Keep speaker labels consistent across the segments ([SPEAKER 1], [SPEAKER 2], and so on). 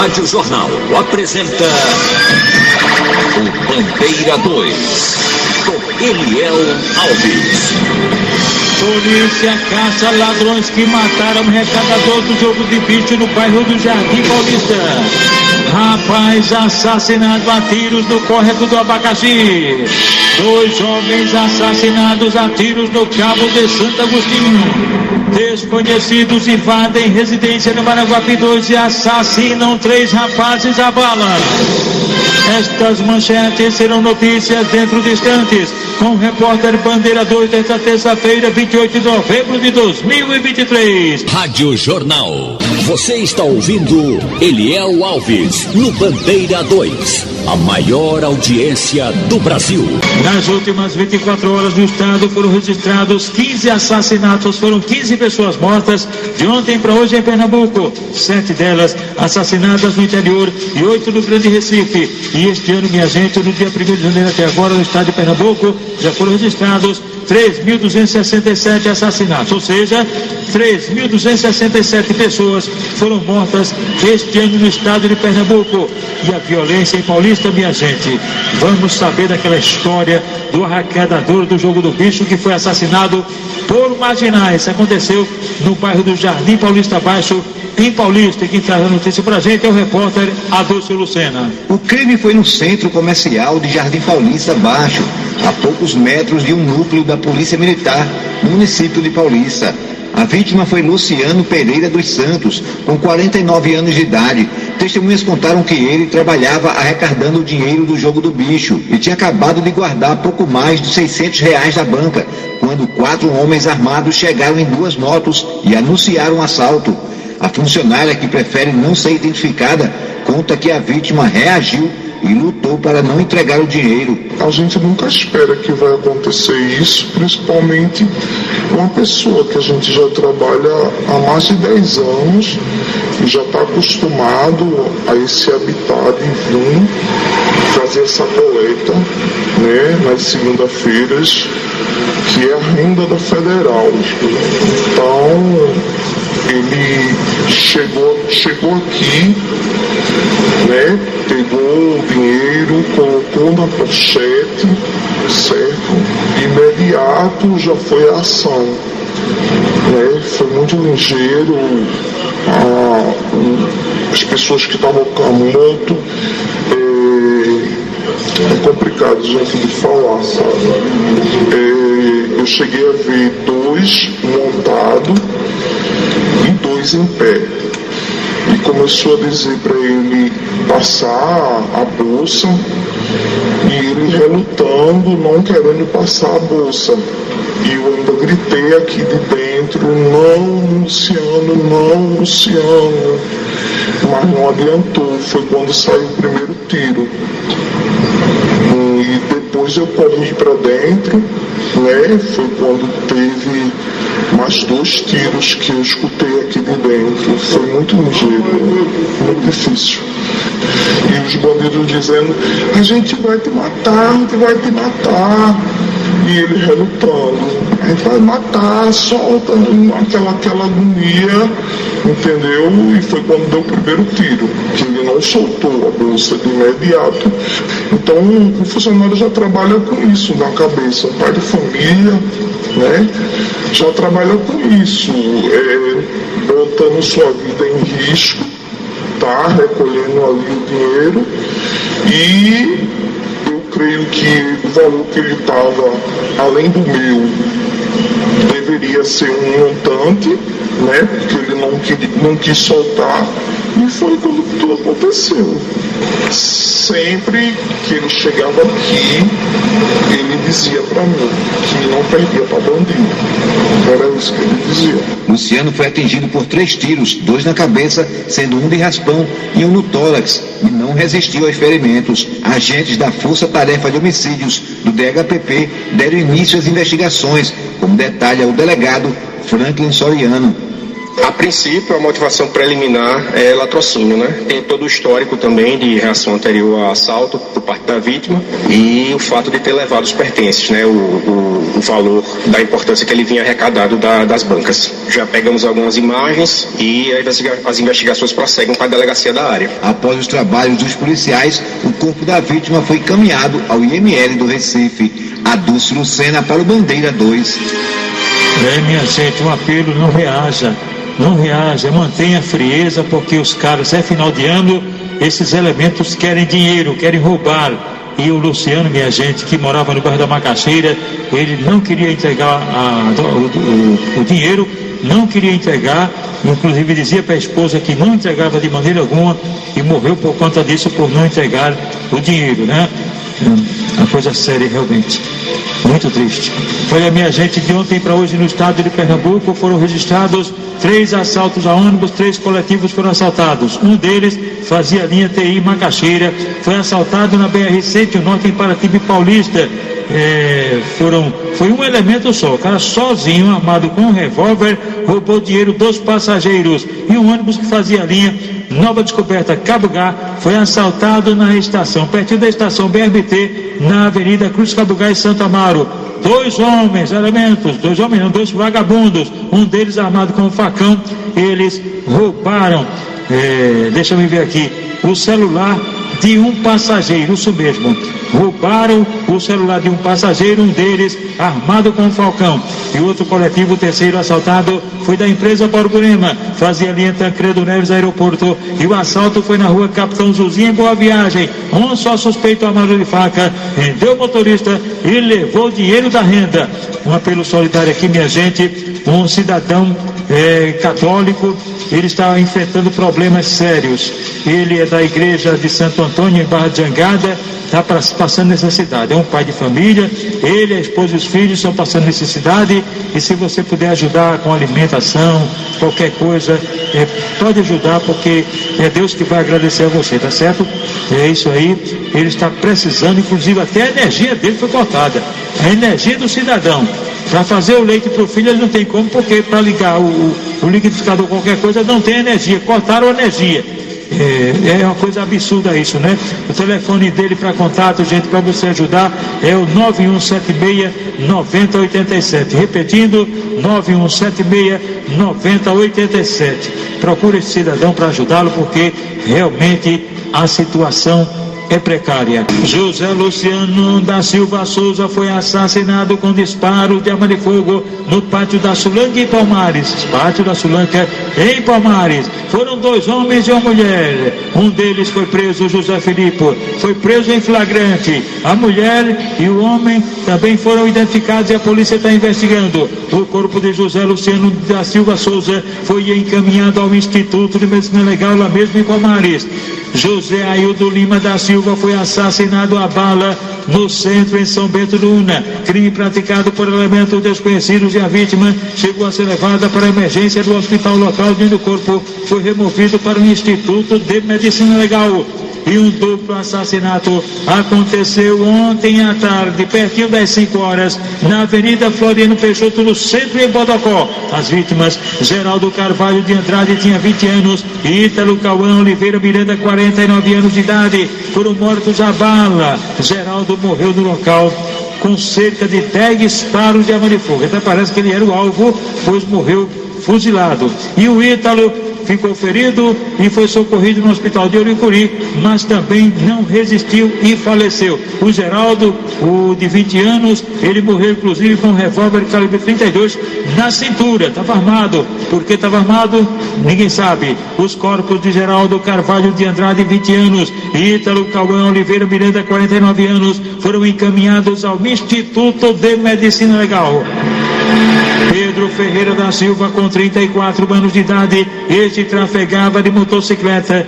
[SPEAKER 1] Rádio Jornal apresenta o Bandeira 2, com Eliel Alves.
[SPEAKER 2] Polícia caça ladrões que mataram o recagador do jogo de bicho no bairro do Jardim Paulista. Rapaz assassinado a tiros no córrego do Abacaxi. 2 jovens assassinados a tiros no Cabo de Santo Agostinho. Desconhecidos invadem residência no Maraguapi 2 e assassinam 3 rapazes a bala. Estas manchetes serão notícias dentro de instantes, com o repórter Bandeira 2 desta terça-feira, 28 de novembro de 2023.
[SPEAKER 1] Rádio Jornal. Você está ouvindo Eliel Alves no Bandeira 2, a maior audiência do Brasil.
[SPEAKER 2] Nas últimas 24 horas no estado foram registrados 15 assassinatos, foram 15 pessoas mortas de ontem para hoje em Pernambuco, 7 delas assassinadas no interior e 8 no Grande Recife. E este ano, minha gente, no dia 1º de janeiro até agora, no estado de Pernambuco, já foram registrados 3.267 assassinatos, ou seja, 3.267 pessoas foram mortas este ano no estado de Pernambuco. E a violência em Paulista, minha gente, vamos saber daquela história do arraquedador do jogo do bicho que foi assassinado por marginais. Isso aconteceu no bairro do Jardim Paulista Baixo, em Paulista. E quem traz a notícia pra gente é o repórter Adolfo Lucena.
[SPEAKER 3] O crime foi no centro comercial de Jardim Paulista Baixo, a poucos metros de um núcleo da Polícia Militar, no município de Paulista. A vítima foi Luciano Pereira dos Santos, com 49 anos de idade. Testemunhas contaram que ele trabalhava arrecadando o dinheiro do jogo do bicho e tinha acabado de guardar pouco mais de R$600 da banca, quando 4 homens armados chegaram em 2 motos e anunciaram um assalto. A funcionária, que prefere não ser identificada, conta que a vítima reagiu e lutou para não entregar o dinheiro.
[SPEAKER 4] A gente nunca espera que vai acontecer isso, principalmente uma pessoa que a gente já trabalha há mais de 10 anos e já está acostumado a esse habitat de vir fazer essa coleta, né, nas segunda-feiras, que é a renda da Federal. Então, ele chegou aqui, né, pegou o dinheiro, colocou na pochete, certo? De imediato já foi a ação, né? Foi muito ligeiro. As pessoas que estavam com a moto, é complicado, gente, de falar, sabe? Eu cheguei a ver 2 montados e 2 em pé. E começou a dizer para ele passar a bolsa, e ele relutando, não querendo passar a bolsa. E eu ainda gritei aqui de dentro: não, Luciano, não, Luciano. Mas não adiantou, foi quando saiu o primeiro tiro. E depois eu corri para dentro, né? Foi quando teve mais 2 tiros que eu escutei aqui de dentro. Foi muito ligeiro, muito difícil. E os bandidos dizendo: a gente vai te matar, a gente vai te matar. E ele relutando: a gente vai matar, solta, aquela agonia, entendeu? E foi quando deu o primeiro tiro, que ele não soltou a bolsa de imediato. Então o funcionário já trabalha com isso na cabeça, o pai de família, né? Já trabalha com isso, botando sua vida em risco, tá? Recolhendo ali o dinheiro. E eu creio que o valor que ele estava, além do meu, deveria ser um montante, né? Porque ele não quis soltar. E foi quando tudo aconteceu. Sempre que ele chegava aqui, ele dizia para mim que não perdia para bandido. Era isso que ele dizia.
[SPEAKER 3] Luciano foi atingido por 3 tiros, 2 na cabeça, sendo um de raspão e um no tórax, e não resistiu aos ferimentos. Agentes da Força Tarefa de Homicídios do DHPP deram início às investigações, como detalha o delegado Franklin Soriano.
[SPEAKER 5] A princípio, a motivação preliminar é latrocínio, né? Tem todo o histórico também de reação anterior a assalto por parte da vítima e o fato de ter levado os pertences, né? O valor da importância que ele vinha arrecadado das bancas. Já pegamos algumas imagens e as investigações prosseguem com a delegacia da área.
[SPEAKER 3] Após os trabalhos dos policiais, o corpo da vítima foi encaminhado ao IML do Recife. Adúlcio Lucena para o Bandeira 2.
[SPEAKER 2] Minha gente, um apelo: não reaja, mantenha a frieza, porque os caras, é final de ano, esses elementos querem dinheiro, querem roubar. E o Luciano, minha gente, que morava no bairro da Macaxeira, ele não queria entregar o dinheiro, não queria entregar, inclusive dizia para a esposa que não entregava de maneira alguma e morreu por conta disso, por não entregar o dinheiro, né? Uma coisa séria, realmente, muito triste. Olha, minha gente, de ontem para hoje no estado de Pernambuco foram registrados 3 assaltos a ônibus, 3 coletivos foram assaltados. Um deles fazia a linha TI Macaxeira, foi assaltado na BR-101 Norte em Paratibe Paulista. Foi um elemento só, o cara sozinho, armado com um revólver, roubou dinheiro dos passageiros. E um ônibus que fazia a linha Nova Descoberta Cabugá foi assaltado na estação, pertinho da estação BRT, na Avenida Cruz Cabugá e Santa Amaro. 2 vagabundos, um deles armado com um facão. Eles roubaram, deixa eu ver aqui, o celular de um passageiro, isso mesmo, roubaram o celular de um passageiro, um deles armado com um falcão. E outro coletivo, o terceiro assaltado, foi da empresa Borborema, fazia linha Tancredo Neves Aeroporto, e o assalto foi na rua Capitão Zuzinha, em Boa Viagem. Um só suspeito armado de faca rendeu o motorista e levou o dinheiro da renda. Um apelo solidário aqui, minha gente. Um cidadão católico, ele está enfrentando problemas sérios. Ele é da igreja de Santo Antônio, em Barra de Jangada, está passando necessidade. É um pai de família, ele, a esposa e os filhos estão passando necessidade. E se você puder ajudar com alimentação, qualquer coisa, pode ajudar, porque é Deus que vai agradecer a você, tá certo? É isso aí. Ele está precisando, inclusive até a energia dele foi cortada, a energia do cidadão. Para fazer o leite para o filho ele não tem como, porque para ligar o liquidificador, qualquer coisa, não tem energia, cortaram a energia. É uma coisa absurda isso, né? O telefone dele para contato, gente, para você ajudar, é o 9176-9087. Repetindo, 9176-9087. Procure esse cidadão para ajudá-lo, porque realmente a situação é precária. José Luciano da Silva Souza foi assassinado com disparo de arma de fogo no pátio da Sulanca em Palmares. Pátio da Sulanca em Palmares. Foram 2 homens e uma mulher. Um deles foi preso, José Filipe, foi preso em flagrante. A mulher e o homem também foram identificados e a polícia está investigando. O corpo de José Luciano da Silva Souza foi encaminhado ao Instituto de Medicina Legal, lá mesmo em Palmares. José Aildo Lima da Silva foi assassinado a bala no centro, em São Bento do Una. Crime praticado por elementos desconhecidos, e a vítima chegou a ser levada para a emergência do hospital local, onde o corpo foi removido para o Instituto de Medicina Legal. E um duplo assassinato aconteceu ontem à tarde, pertinho das 5 horas, na Avenida Floriano Peixoto, no centro, em Bodocó. As vítimas: Geraldo Carvalho de Andrade, tinha 20 anos, e Ítalo Cauã Oliveira Miranda, 49 anos de idade, foram mortos a bala. Geraldo morreu no local com cerca de 10 disparos de arma de fogo. Até parece que ele era o alvo, pois morreu fuzilado. E o Ítalo ficou ferido e foi socorrido no hospital de Oricuri, mas também não resistiu e faleceu. O Geraldo, o de 20 anos, ele morreu inclusive com um revólver calibre 32 na cintura. Estava armado. Por que estava armado? Ninguém sabe. Os corpos de Geraldo Carvalho de Andrade, 20 anos, e Ítalo Cauã Oliveira Miranda, 49 anos, foram encaminhados ao Instituto de Medicina Legal. Pedro Ferreira da Silva, com 34 anos de idade, este trafegava de motocicleta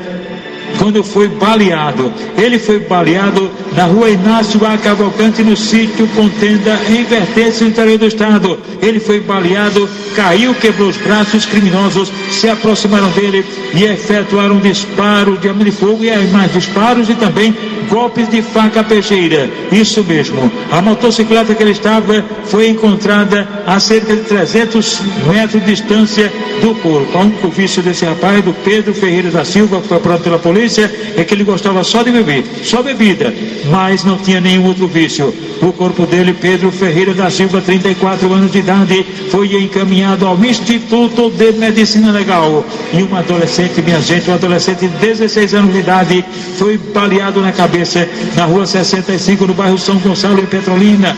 [SPEAKER 2] com quando foi baleado. Ele foi baleado na rua Inácio A. Cavalcante, no sítio Contenda, em Vertentes, no interior do estado. Ele foi baleado, caiu, quebrou os braços. Criminosos se aproximaram dele e efetuaram disparos de arma de fogo e mais disparos e também golpes de faca peixeira. Isso mesmo. A motocicleta que ele estava foi encontrada a cerca de 300 metros de distância do corpo. O único vício desse rapaz, do Pedro Ferreira da Silva, que foi apurado pela polícia, é que ele gostava só de beber, só bebida, mas não tinha nenhum outro vício. O corpo dele, Pedro Ferreira da Silva, 34 anos de idade, foi encaminhado ao Instituto de Medicina Legal. E um adolescente, minha gente, um adolescente de 16 anos de idade, foi baleado na cabeça na rua 65, no bairro São Gonçalo, em Petrolina.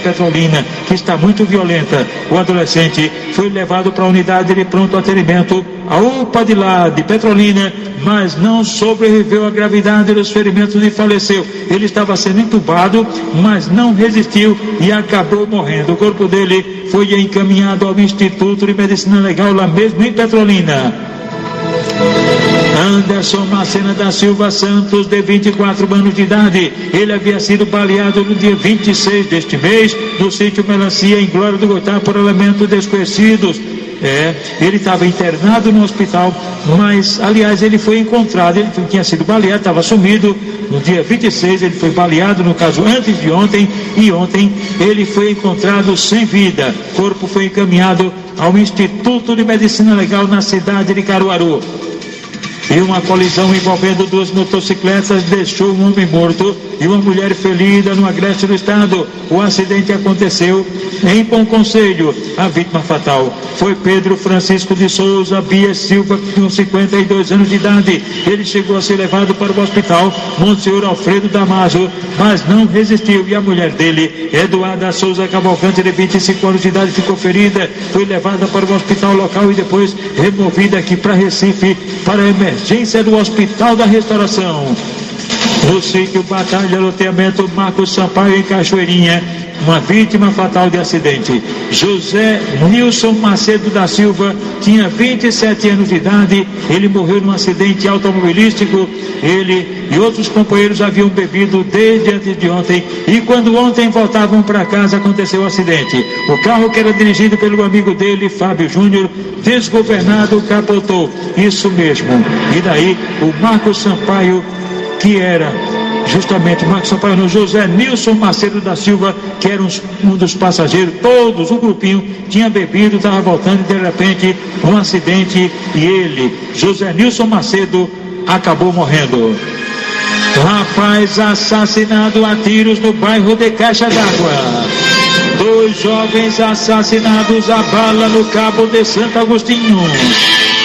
[SPEAKER 2] Petrolina, que está muito violenta. O adolescente foi levado para a unidade de pronto atendimento, a UPA de lá, de Petrolina, mas não sobreviveu à gravidade dos ferimentos e faleceu. Ele estava sendo entubado, mas não resistiu e acabou morrendo. O corpo dele foi encaminhado ao Instituto de Medicina Legal, lá mesmo em Petrolina. Anderson Macena da Silva Santos, de 24 anos de idade. Ele havia sido baleado no dia 26 deste mês, no sítio Melancia, em Glória do Goitá, por elementos desconhecidos. Ele estava internado no hospital, mas, aliás, ele foi encontrado. Ele tinha sido baleado, estava sumido. No dia 26 ele foi baleado, no caso antes de ontem, e ontem ele foi encontrado sem vida. O corpo foi encaminhado ao Instituto de Medicina Legal na cidade de Caruaru. E uma colisão envolvendo duas motocicletas deixou um homem morto e uma mulher ferida no agreste do estado. O acidente aconteceu em Bom Conselho. A vítima fatal foi Pedro Francisco de Souza Bia Silva, com 52 anos de idade. Ele chegou a ser levado para o hospital Monsenhor Alfredo Damaso, mas não resistiu. E a mulher dele, Eduarda Souza Cavalcante, de 25 anos de idade, ficou ferida. Foi levada para o hospital local e depois removida aqui para Recife, para a emergência do Hospital da Restauração. No sítio Batalha Loteamento Marcos Sampaio, em Cachoeirinha, uma vítima fatal de acidente. José Nilson Macedo da Silva tinha 27 anos de idade. Ele morreu num acidente automobilístico. Ele e outros companheiros haviam bebido desde antes de ontem, e quando ontem voltavam para casa aconteceu o acidente. O carro, que era dirigido pelo amigo dele, Fábio Júnior, desgovernado, capotou. Isso mesmo. E daí o Marcos Sampaio, que era justamente Marcos Sampaio, no José Nilson Macedo da Silva, que era um dos passageiros, todos, o grupinho, tinha bebido, estava voltando, e de repente um acidente, e ele, José Nilson Macedo, acabou morrendo. Rapaz assassinado a tiros no bairro de Caixa d'Água. 2 jovens assassinados a bala no Cabo de Santo Agostinho.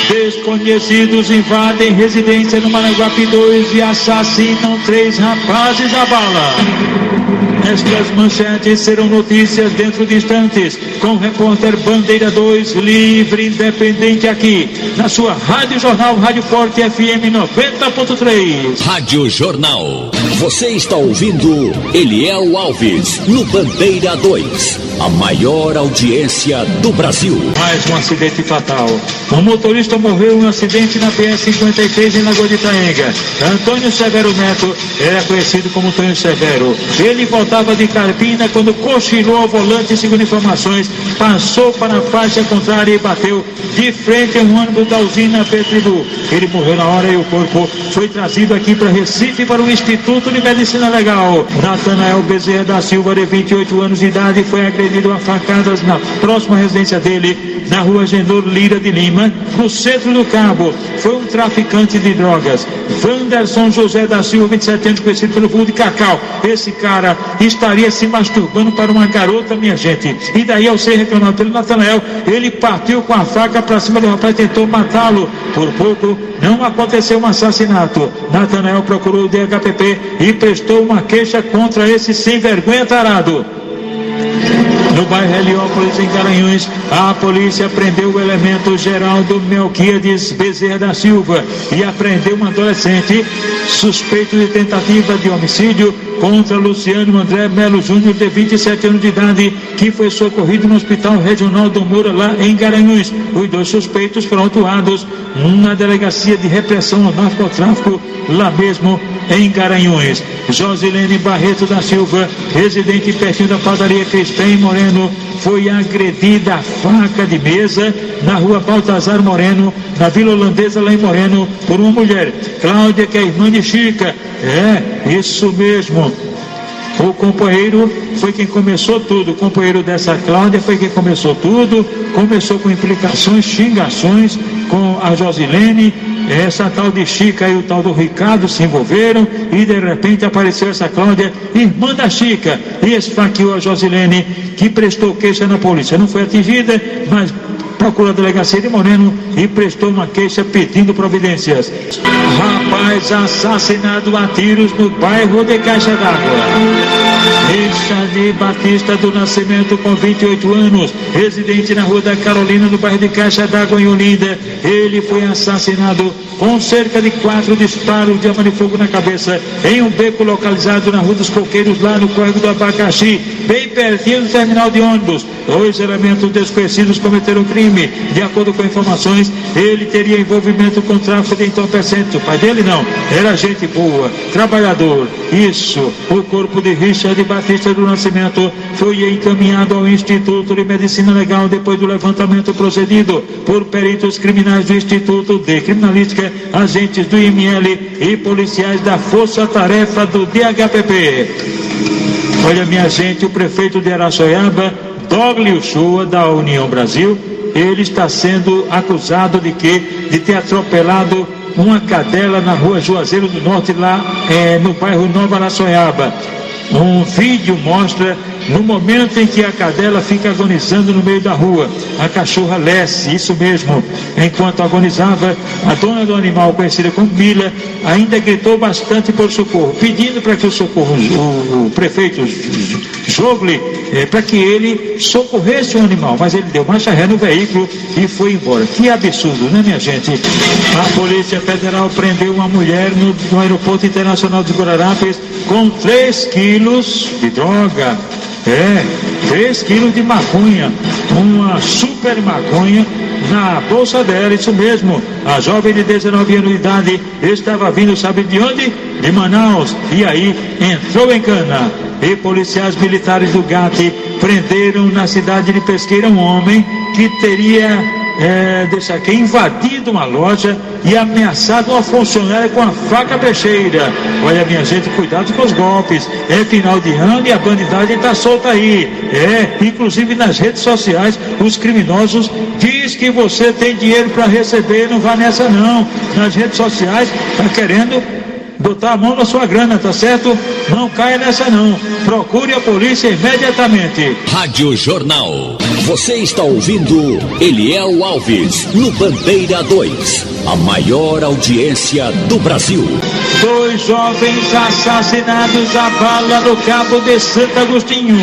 [SPEAKER 2] Desconhecidos invadem residência no Maranguape 2 e assassinam 3 rapazes a bala. Estas manchetes serão notícias dentro de instantes, com o repórter Bandeira 2, livre, independente, aqui na sua Rádio Jornal, Rádio Forte FM 90.3.
[SPEAKER 1] Rádio Jornal. Você está ouvindo Eliel Alves no Bandeira 2, a maior audiência do Brasil.
[SPEAKER 2] Mais um acidente fatal. Um motorista morreu em um acidente na PS-53 em Lagoa de Itaenga. Antônio Severo Neto era conhecido como Antônio Severo. Ele voltava de Carpina quando cochilou ao volante, segundo informações, passou para a faixa contrária e bateu de frente a um ônibus da usina Petribu. Ele morreu na hora e o corpo foi trazido aqui para Recife, para o Instituto de Medicina Legal. Natanael Bezerra da Silva, de 28 anos de idade, foi agredido a facadas na próxima residência dele, na rua Genor Lira de Lima, no centro do Cabo. Foi um traficante de drogas. Wanderson José da Silva, 27 anos, conhecido pelo vulgo de Cacau. Esse cara estaria se masturbando para uma garota, minha gente. E daí, ao ser reclamado pelo Natanael, ele partiu com a faca para cima do rapaz e tentou matá-lo. Por pouco, não aconteceu um assassinato. Natanael procurou o DHPP e prestou uma queixa contra esse sem vergonha tarado. no bairro Heliópolis, em Garanhuns. A polícia prendeu o elemento Geraldo Melquiades Bezerra da Silva e apreendeu um adolescente suspeito de tentativa de homicídio contra Luciano André Melo Júnior, de 27 anos de idade, que foi socorrido no Hospital Regional do Moura, lá em Garanhuns. Os dois suspeitos foram autuados na Delegacia de Repressão ao Narcotráfico, lá mesmo em Garanhuns. Josilene Barreto da Silva, residente pertinho da padaria Crispim Moreno, foi agredida a faca de mesa na rua Baltazar Moreno, na Vila Holandesa, lá em Moreno, por uma mulher, Cláudia, que é irmã de Chica. É, isso mesmo. O companheiro foi quem começou tudo. O companheiro dessa Cláudia foi quem começou tudo. Começou com implicações, xingações com a Josilene. Essa tal de Chica e o tal do Ricardo se envolveram e de repente apareceu essa Cláudia, irmã da Chica, e esfaqueou a Josilene, que prestou queixa na polícia. Não foi atingida, mas procurou a delegacia de Moreno e prestou uma queixa pedindo providências. Rapaz assassinado a tiros no bairro de Caixa d'Água. Richard Batista do Nascimento, com 28 anos, residente na Rua da Carolina, no bairro de Caixa d'Água, em Olinda. Ele foi assassinado com cerca de 4 disparos de arma de fogo na cabeça, em um beco localizado na Rua dos Coqueiros, lá no Córrego do Abacaxi, bem pertinho do terminal de ônibus. 2 elementos desconhecidos cometeram o crime. De acordo com informações, ele teria envolvimento com tráfico de entorpecentes. O pai dele não, era gente boa, trabalhador. Isso. O corpo de Richard Batista do Nascimento foi encaminhado ao Instituto de Medicina Legal depois do levantamento procedido por peritos criminais do Instituto de Criminalística, agentes do IML e policiais da Força Tarefa do DHPP. Olha, minha gente, o prefeito de Araçoiaba, Doglio Shoa, da União Brasil, ele está sendo acusado de ter atropelado uma cadela na rua Juazeiro do Norte, lá no bairro Nova Araçoiaba. Um vídeo mostra no momento em que a cadela fica agonizando no meio da rua. A cachorra Lessie, isso mesmo. Enquanto agonizava, a dona do animal, conhecida como Mila, ainda gritou bastante por socorro, pedindo para que o prefeito Jogli, para que ele socorresse o animal, mas ele deu marcha ré no veículo e foi embora. Que absurdo, né, minha gente? A Polícia Federal prendeu uma mulher no Aeroporto Internacional de Guararapes com 3 quilos de droga. 3 quilos de maconha, uma super maconha na bolsa dela, isso mesmo. A jovem de 19 anos de idade estava vindo, sabe de onde? De Manaus, e aí entrou em cana. E policiais militares do GAT prenderam na cidade de Pesqueira um homem que teria invadido uma loja e ameaçado uma funcionária com a faca peixeira. Olha, minha gente, cuidado com os golpes. É final de ano e a bandidagem está solta aí. Inclusive nas redes sociais, os criminosos diz que você tem dinheiro para receber, não vá nessa não. Nas redes sociais está querendo botar a mão na sua grana, tá certo? Não caia nessa não. Procure a polícia imediatamente.
[SPEAKER 1] Rádio Jornal. Você está ouvindo Eliel Alves no Bandeira 2, a maior audiência do Brasil.
[SPEAKER 2] 2 jovens assassinados a bala no Cabo de Santo Agostinho.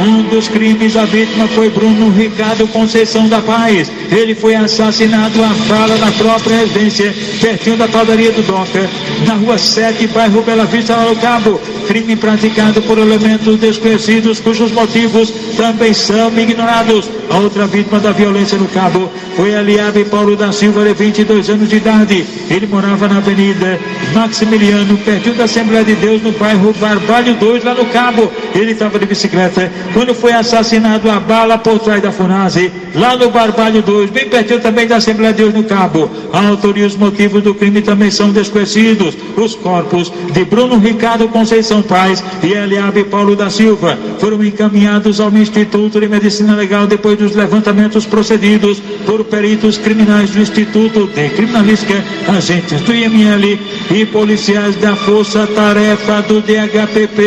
[SPEAKER 2] Um dos crimes, a vítima foi Bruno Ricardo Conceição da Paz. Ele foi assassinado a bala na própria residência, pertinho da padaria do Doca, na rua 7, bairro Bela Vista, lá no Cabo. Crime praticado por elementos desconhecidos, cujos motivos também são ignorados. A outra vítima da violência no Cabo foi Eliabe Paulo da Silva, de 22 anos de idade. Ele morava na Avenida Maximiliano, pertinho da Assembleia de Deus, no bairro Barbalho 2, lá no Cabo. Ele estava de bicicleta quando foi assassinado a bala por trás da Funase, lá no Barbalho 2, bem pertinho também da Assembleia de Deus, no Cabo. A autoria e os motivos do crime também são desconhecidos. Os corpos de Bruno Ricardo Conceição Paz e Eliabe Paulo da Silva foram encaminhados ao Instituto de Medicina Legal depois dos levantamentos procedidos por peritos criminais do Instituto de Criminalística, agentes do IML e policiais da Força Tarefa do DHPP.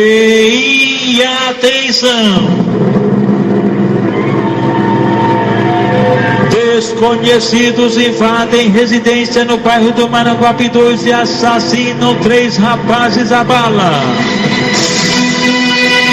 [SPEAKER 2] E atenção! Desconhecidos invadem residência no bairro do Maranguape 2 e assassinam 3 rapazes a bala.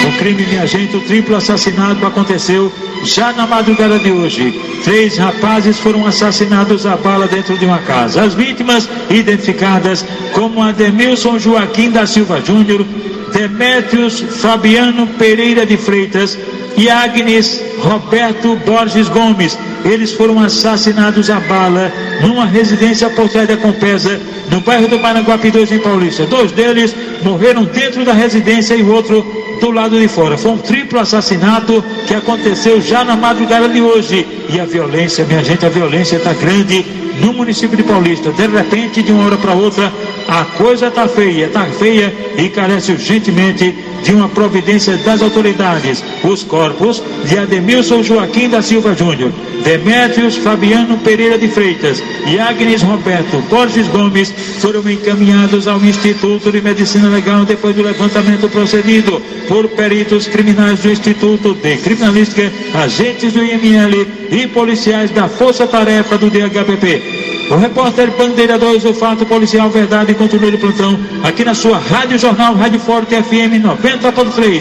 [SPEAKER 2] O crime, minha gente. O triplo assassinato aconteceu já na madrugada de hoje. 3 rapazes foram assassinados a bala dentro de uma casa. As vítimas identificadas como Ademilson Joaquim da Silva Júnior, Demétrios Fabiano Pereira de Freitas e Agnes Roberto Borges Gomes. Eles foram assassinados a bala numa residência por trás da Compesa, no bairro do Maranguape 2, em Paulista. 2 deles morreram dentro da residência e o outro do lado de fora. Foi um triplo assassinato que aconteceu já na madrugada de hoje. E a violência, minha gente, a violência está grande no município de Paulista. De repente, de uma hora para outra, a coisa está feia e carece urgentemente de uma providência das autoridades. Os corpos de Ademilson Joaquim da Silva Júnior, Demétrios Fabiano Pereira de Freitas e Agnes Roberto Borges Gomes foram encaminhados ao Instituto de Medicina Legal depois do levantamento procedido por peritos criminais do Instituto de Criminalística, agentes do IML e policiais da Força Tarefa do DHPP. O repórter Bandeira 2, o fato policial, verdade, continua de plantão, aqui na sua Rádio Jornal, Rádio Forte FM 90.3.